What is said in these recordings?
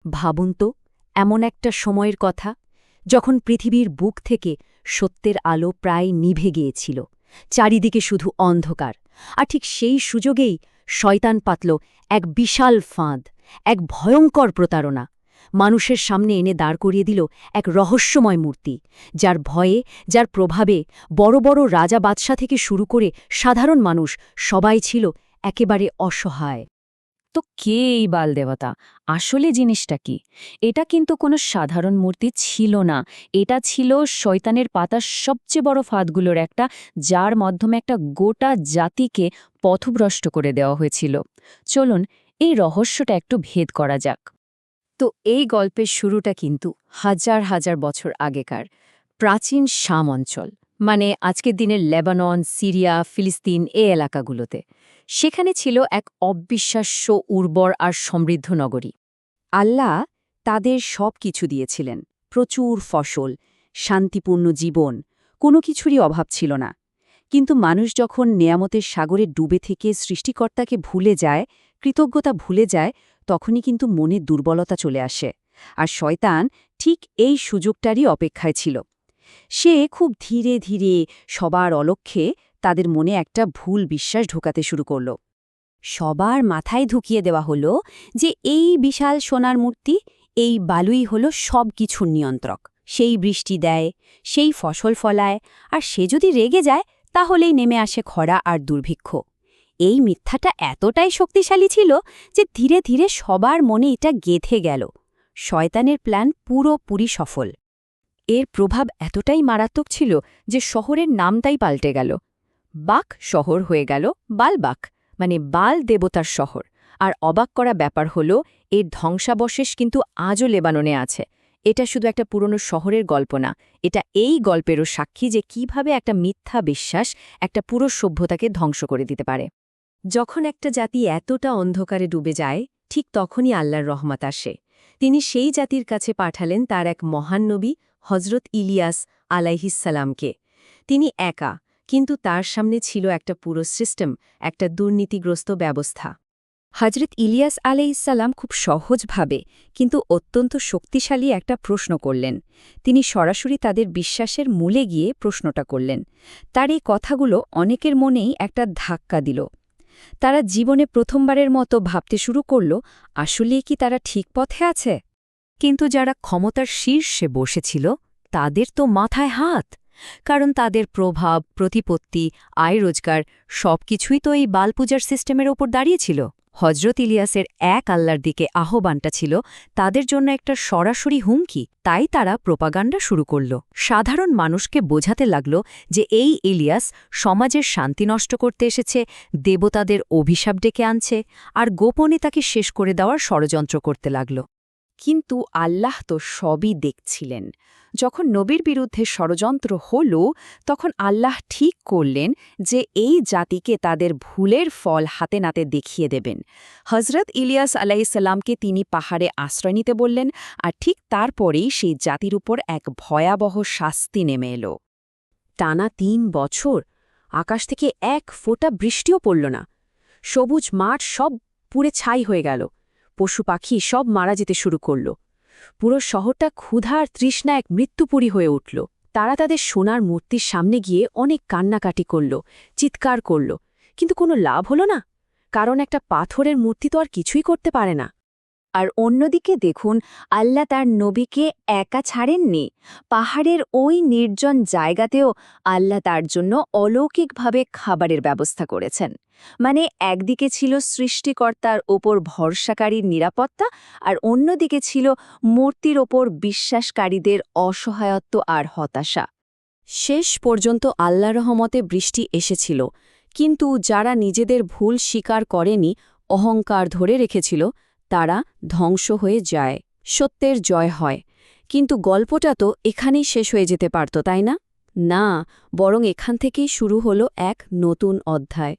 ভাবুন তো, এমন একটা সময়ের কথা যখন পৃথিবীর বুক থেকে সত্যের আলো প্রায় নিভে গিয়েছিল, চারিদিকে শুধু অন্ধকার। আর ঠিক সেই সুযোগেই শয়তান পাতল এক বিশাল ফাঁদ, এক ভয়ঙ্কর প্রতারণা। মানুষের সামনে এনে দাঁড় করিয়ে দিল এক রহস্যময় মূর্তি, যার ভয়ে, যার প্রভাবে বড় বড় রাজা বাদশা থেকে শুরু করে সাধারণ মানুষ সবাই ছিল একেবারে অসহায়। তো কে এই বাল দেবতা? আসলে জিনিসটা কি? এটা কিন্তু কোনো সাধারণ মূর্তি ছিল না। এটা ছিল শয়তানের পাতা সবচেয়ে বড় ফাঁদগুলোর একটা, যার মাধ্যমে একটা গোটা জাতিকে পথভ্রষ্ট করে দেওয়া হয়েছিল। চলুন এই রহস্যটা একটু ভেদ করা যাক। তো এই গল্পের শুরুটা কিন্তু হাজার হাজার বছর আগেকার প্রাচীন শাম অঞ্চল, মানে আজকের দিনের লেবানন, সিরিয়া, ফিলিস্তিন এ এলাকাগুলোতে। সেখানে ছিল এক অবিশ্বাস্য উর্বর আর সমৃদ্ধ নগরী। আল্লাহ তাদের সব কিছু দিয়েছিলেন, প্রচুর ফসল, শান্তিপূর্ণ জীবন, কোনো কিছুরই অভাব ছিল না। কিন্তু মানুষ যখন নেয়ামতের সাগরে ডুবে থেকে সৃষ্টিকর্তাকে ভুলে যায়, কৃতজ্ঞতা ভুলে যায়, তখনই কিন্তু মনে দুর্বলতা চলে আসে। আর শয়তান ঠিক এই সুযোগটারই অপেক্ষায় ছিল। সে খুব ধীরে ধীরে সবার অলক্ষ্যে তাদের মনে একটা ভুল বিশ্বাস ঢোকাতে শুরু করল। সবার মাথায় ঢুকিয়ে দেওয়া হলো যে এই বিশাল সোনার মূর্তি, এই বালুই হলো সব কিছুর নিয়ন্ত্রক। সেই বৃষ্টি দেয়, সেই ফসল ফলায়, আর সে যদি রেগে যায় তাহলেই নেমে আসে খরা আর দুর্ভিক্ষ। এই মিথ্যাটা এতটাই শক্তিশালী ছিল যে ধীরে ধীরে সবার মনে এটা গেঁথে গেল। শয়তানের প্ল্যান পুরোপুরি সফল। এর প্রভাব এতটাই মারাত্মক ছিল যে শহরের নামটাই পাল্টে গেল। বাক শহর হয়ে গেল বালবাক, মানে বাল দেবতার শহর। আর অবাক করা ব্যাপার হলো, এর ধ্বংসাবশেষ কিন্তু আজও লেবাননে আছে। এটা শুধু একটা পুরনো শহরের গল্প না, এটা এই গল্পেরও সাক্ষী যে কিভাবে একটা মিথ্যা বিশ্বাস একটা পুরো সভ্যতাকে ধ্বংস করে দিতে পারে। যখন একটা জাতি এতটা অন্ধকারে ডুবে যায়, ঠিক তখনই আল্লাহর রহমত আসে। তিনি সেই জাতির কাছে পাঠালেন তার এক মহান নবী, হজরত ইলিয়াস আলাইহিসসালামকে। তিনি একা, কিন্তু তার সামনে ছিল একটা পুরো সিস্টেম, একটা দুর্নীতিগ্রস্ত ব্যবস্থা। হজরত ইলিয়াস আলাইহিসসালাম খুব সহজভাবে কিন্তু অত্যন্ত শক্তিশালী একটা প্রশ্ন করলেন। তিনি সরাসরি তাদের বিশ্বাসের মূলে গিয়ে প্রশ্নটা করলেন। তার এই কথাগুলো অনেকের মনেই একটা ধাক্কা দিল। তারা জীবনে প্রথমবারের মতো ভাবতে শুরু করল, আসলেই কি তারা ঠিক পথে আছে? কিন্তু যারা ক্ষমতার শীর্ষে বসেছিল তাদের তো মাথায় হাত, কারণ তাদের প্রভাব, প্রতিপত্তি, আয় রোজগার সবকিছুই তো এই বালপূজার সিস্টেমের ওপর দাঁড়িয়েছিল। হজরত ইলিয়াসের এক আল্লাহর দিকে আহ্বানটা ছিল তাদের জন্য একটা সরাসরি হুমকি। তাই তারা প্রোপাগান্ডা শুরু করল। সাধারণ মানুষকে বোঝাতে লাগল যে এই ইলিয়াস সমাজের শান্তি নষ্ট করতে এসেছে, দেবতাদের অভিশাপ ডেকে আনছে, আর গোপনে তাকে শেষ করে দেওয়ার ষড়যন্ত্র করতে লাগল। কিন্তু আল্লাহ তো সবই দেখছিলেন। যখন নবীর বিরুদ্ধে ষড়যন্ত্র হল, তখন আল্লাহ ঠিক করলেন যে এই জাতিকে তাদের ভুলের ফল হাতে নাতে দেখিয়ে দেবেন। হজরত ইলিয়াস আলাইসাল্লামকে তিনি পাহাড়ে আশ্রয় নিতে বললেন, আর ঠিক তারপরেই সেই জাতির উপর এক ভয়াবহ শাস্তি নেমে এল। টানা ৩ বছর আকাশ থেকে এক ফোঁটা বৃষ্টিও পড়ল না। সবুজ মাঠ সব পুড়ে ছাই হয়ে গেল। পশু পাখি সব মারা যেতে শুরু করল। পুরো শহরটা ক্ষুধা আর তৃষ্ণা এক মৃত্যুপুরী হয়ে উঠল। তারা তাদের সোনার মূর্তির সামনে গিয়ে অনেক কান্নাকাটি করল, চিৎকার করল, কিন্তু কোনো লাভ হল না, কারণ একটা পাথরের মূর্তি তো আর কিছুই করতে পারে না। আর অন্যদিকে দেখুন, আল্লাহ তার নবীকে একা ছাড়েননি। পাহাড়ের ওই নির্জন জায়গাতেও আল্লাহ তার জন্য অলৌকিকভাবে খাবারের ব্যবস্থা করেছেন। মানে একদিকে ছিল সৃষ্টিকর্তার ওপর ভরসাকারীর নিরাপত্তা, আর অন্যদিকে ছিল মূর্তির ওপর বিশ্বাসকারীদের অসহায়ত্ব আর হতাশা। শেষ পর্যন্ত আল্লাহর রহমতে বৃষ্টি এসেছিল, কিন্তু যারা নিজেদের ভুল স্বীকার করেনি, অহংকার ধরে রেখেছিল, তারা ধ্বংস হয়ে যায়। সত্যের জয় হয়। কিন্তু গল্পটা তো এখানেই শেষ হয়ে যেতে পারত, তাই না? না, বরং এখান থেকেই শুরু হলো এক নতুন অধ্যায়।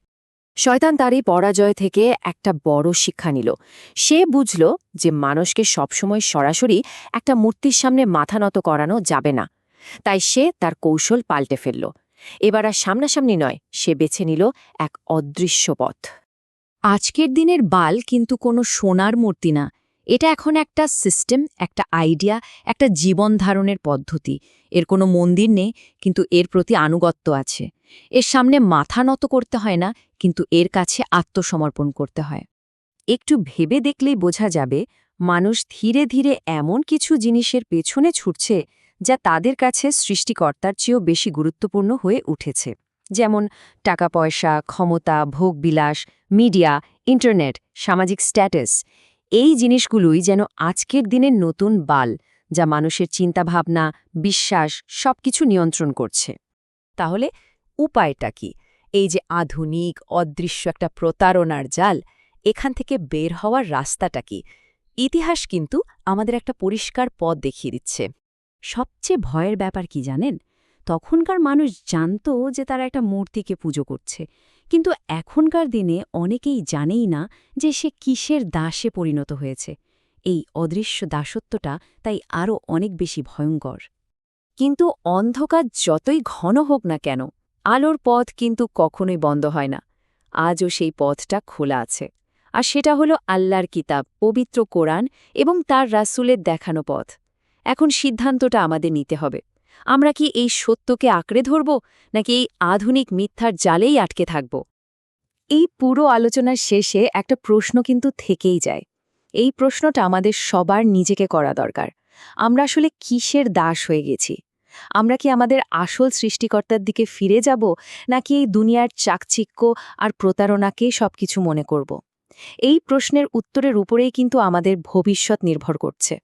শয়তান তার এই পরাজয় থেকে একটা বড় শিক্ষা নিল। সে বুঝল যে মানুষকে সবসময় সরাসরি একটা মূর্তির সামনে মাথা নত করানো যাবে না। তাই সে তার কৌশল পাল্টে ফেলল। এবার আর সামনাসামনি নয়, সে বেছে নিল এক অদৃশ্য পথ। আজকের দিনের বাল কিন্তু কোনো সোনার মূর্তি না, এটা এখন একটা সিস্টেম, একটা আইডিয়া, একটা জীবন ধারণের পদ্ধতি। এর কোনো মন্দির নেই, কিন্তু এর প্রতি আনুগত্য আছে। এর সামনে মাথা নত করতে হয় না, কিন্তু এর কাছে আত্মসমর্পণ করতে হয়। একটু ভেবে দেখলেই বোঝা যাবে, মানুষ ধীরে ধীরে এমন কিছু জিনিসের পেছনে ছুটছে যা তাদের কাছে সৃষ্টিকর্তার চেয়েও বেশি গুরুত্বপূর্ণ হয়ে উঠেছে। যেমন টাকা পয়সা, ক্ষমতা, ভোগবিলাস, মিডিয়া, ইন্টারনেট, সামাজিক স্ট্যাটাস। এই জিনিসগুলোই যেন আজকের দিনের নতুন বাল, যা মানুষের চিন্তাভাবনা, বিশ্বাস সবকিছু নিয়ন্ত্রণ করছে। তাহলে উপায়টা কি? এই যে আধুনিক অদৃশ্য একটা প্রতারণার জাল, এখান থেকে বের হওয়ার রাস্তাটা কি? ইতিহাস কিন্তু আমাদের একটা পরিষ্কার পথ দেখিয়ে দিচ্ছে। সবচেয়ে ভয়ের ব্যাপার কি জানেন? তখনকার মানুষ জানত যে তারা একটা মূর্তিকে পুজো করছে, কিন্তু এখনকার দিনে অনেকেই জানেই না যে সে কিসের দাসে পরিণত হয়েছে। এই অদৃশ্য দাসত্বটা তাই আরও অনেক বেশি ভয়ঙ্কর। কিন্তু অন্ধকার যতই ঘন হোক না কেন, আলোর পথ কিন্তু কখনোই বন্ধ হয় না। আজও সেই পথটা খোলা আছে। আর সেটা হলো আল্লাহর কিতাব, পবিত্র কোরআন এবং তার রাসূলের দেখানো পথ। এখন সিদ্ধান্তটা আমাদের নিতে হবে। আমরা কি এই সত্যকে আঁকড়ে ধরব, নাকি এই আধুনিক মিথ্যার জালেই আটকে থাকব? এই পুরো আলোচনার শেষে একটা প্রশ্ন কিন্তু থেকেই যায়। এই প্রশ্নটা আমাদের সবার নিজেকে করা দরকার। আমরা আসলে কিসের দাস হয়ে গেছি? আমরা কি আমাদের আসল সৃষ্টিকর্তার দিকে ফিরে যাব, নাকি এই দুনিয়ার চাকচিক্য আর প্রতারণাকে সবকিছু মনে করব? এই প্রশ্নের উত্তরের উপরেই কিন্তু আমাদের ভবিষ্যৎ নির্ভর করছে।